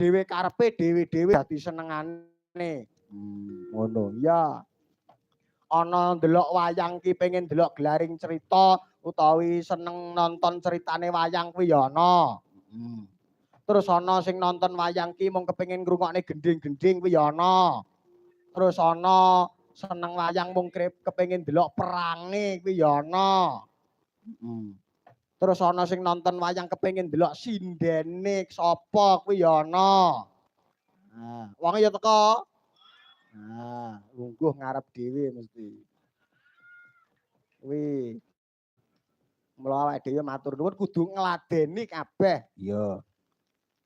dhewe karepe dhewe-dhewe dadi senengane. Ngono. Ya. Ana ndelok wayang ki pengen ndelok gelaring cerita utawi seneng nonton ceritane wayang kuwi ya ana. Terus ana sing nonton wayang ki mung kepengin ngrungokne gending-gending kuwi ya ana. Terus ana seneng wayang mung kepengin ndelok perange kuwi ya ana. Terus ana sing nonton wayang kepengin ndelok sindene sapa kuwi ya ana. Nah, wong ya teko. Nah, lungguh ngarep dhewe mesti. Kuwi. Mula awake dhewe matur nuwun kudu ngladeni kabeh. Iya.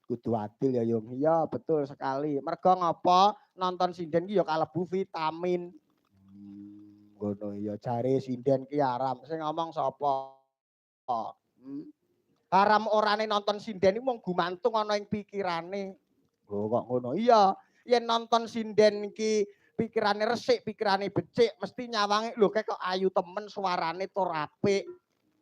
Kudu adil ya Yung. Iya, betul sekali. Mergo ngapa? Nonton sinden ki ya kalebu vitamin. Ngono ya jare sinden ki haram. Sing ngomong sapa? Haram orane nonton sinden iki mung gumantung ana ing pikirane. Oh kok ngono. Iya, yen nonton sinden ki pikirane resik, pikirane becik, mesti nyawange lho kok ayu temen, suarane tur apik,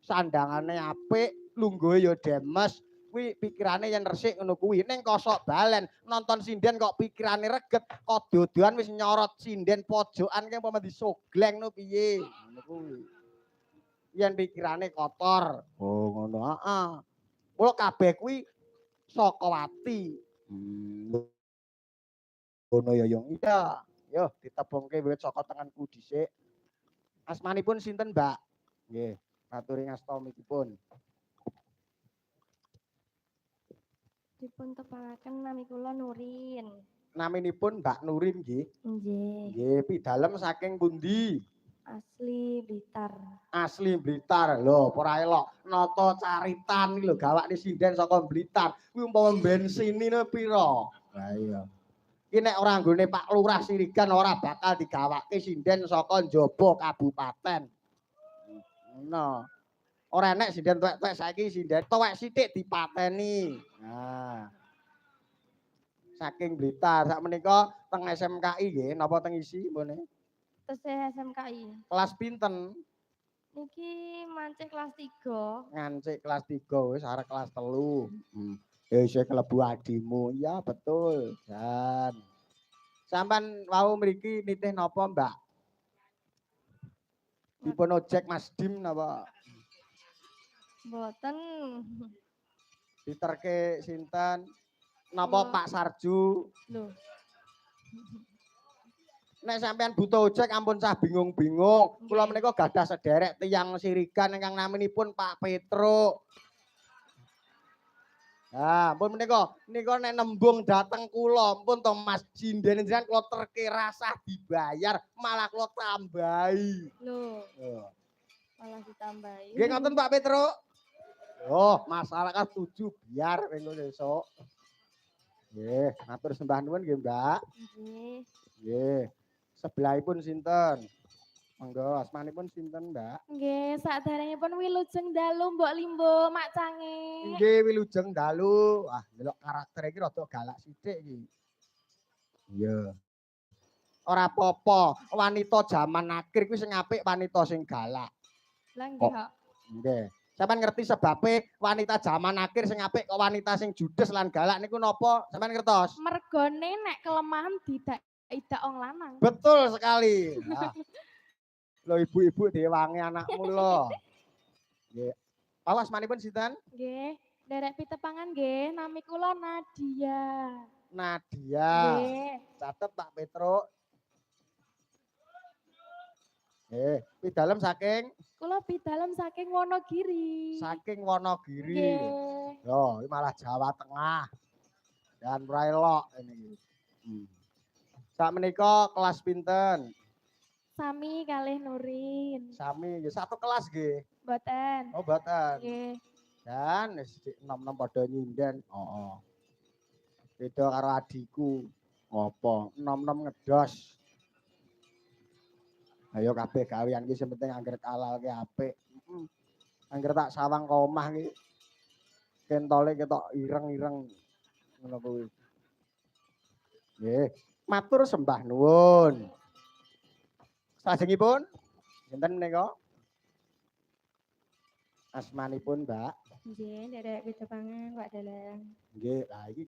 sandangane apik, lungguhe ya demes. Kuwi pikirane yen resik ngono kuwi. Ning kosok balen nonton sinden kok pikirane reget, kok dodoan wis nyorot sinden pojokan ki umpama disogleng no piye. Ngono kuwi. Yen pikirane kotor. Oh ngono, heeh. Mula kabeh kuwi saka ati. Ngono ya Yung. Iya. Yo ditebongke wiwit saka tengenku dhisik. Asmanipun sinten, Mbak? Nggih, maturi ngasta mikipun. Dipun tepangaken nami kula Nurin. Naminipun Mbak Nurin nggih. Nggih. Nggih, pidalem saking pundi? Asli Blitar. Asli Blitar. Lho, ora elok. Nata caritan iki lho gawakne sinden saka Blitar. Kuwi umpama bensinine pira? Lah iya. Ki nek ora nggone Pak Lurah Sirigan ora bakal digawake sinden saka njaba kabupaten. Ngono. Ora enek sinden tuwek-tuwek saiki sinden tuwek sithik dipateni. Nah. Saking Blitar sak menika teng SMKI nggih napa teng isi mbone? Tesih SMKI. Kelas pinten? Niki mancik kelas 3. Ngancik kelas 3 wis arek kelas 3. Ya isih klebu adimu. Ya betul. Dan sampean wau mriki nitih napa, Mbak? Dipun ojek Mas Dim napa? Mboten. Diterke sinten? Napa Pak Sarju? Lho. Nek sampean butuh ojek ampun cah bingung-bingung. Kula menika gadah sederek tiyang Sirigan ingkang naminipun Pak Petruk. Nah, pun menika nek nembung dateng kula, pun to Mas sinden jenengan kula terke rasah dibayar, malah kula tambahi. Loh. Malah ditambahi. Nggih ngoten Pak Petruk. Oh, masyarakat setuju biar minggu esuk. Nggih, matur sembah nuwun nggih, Mbak. Nggih. Nggih. Sebelahipun sinten? Monggo asmanipun sinten, Mbak? Nggih, saderengipun Wilujeng Dalu Mbok Limbo Mak Cange. Nggih, Wilujeng Dalu. Wah, delok karakter iki rada galak sithik iki. Iya. Ora apa-apa, wanita jaman akhir kuwi sing apik wanita sing galak. Lah nggih kok. Nggih. Sampeyan ngerti sebabe wanita jaman akhir sing apik kok wanita sing judes lan galak niku napa? Sampeyan ngertos? Mergone nek kelemahan idak wong lanang. Betul sekali. Nah. Lho ibu-ibu diwangi anakmu lho. Nggih. Awas manipun sinten? Nggih, derek pitepangan nggih, nami kula Nadia. Nadia. Nggih. Catet Pak Petruk. Nggih, pidalem saking? Kula pidalem saking Wonogiri. Saking Wonogiri. Nggih. Yo, iki malah Jawa Tengah. Dan ora elok ini. Sak menika kelas pinten? Sami kalih Nurin. Sami, ya satu kelas nggih. Mboten. Oh, mboten. Nggih. Dan wis enom-enom padha nyinden. Heeh. Beda karo adikku. Apa? Enom-enom ngedos. Ayo kabeh gawean ki sing penting angger halal ki apik. Angger tak sawang ka omah ki kentole ketok ireng-ireng. Ngono kuwi. Nggih, matur sembah nuwun. Salajengipun sinten menika? Asmanipun, Mbak? Nggih, derek pitepangan Pak Dalang. Nggih, lah iki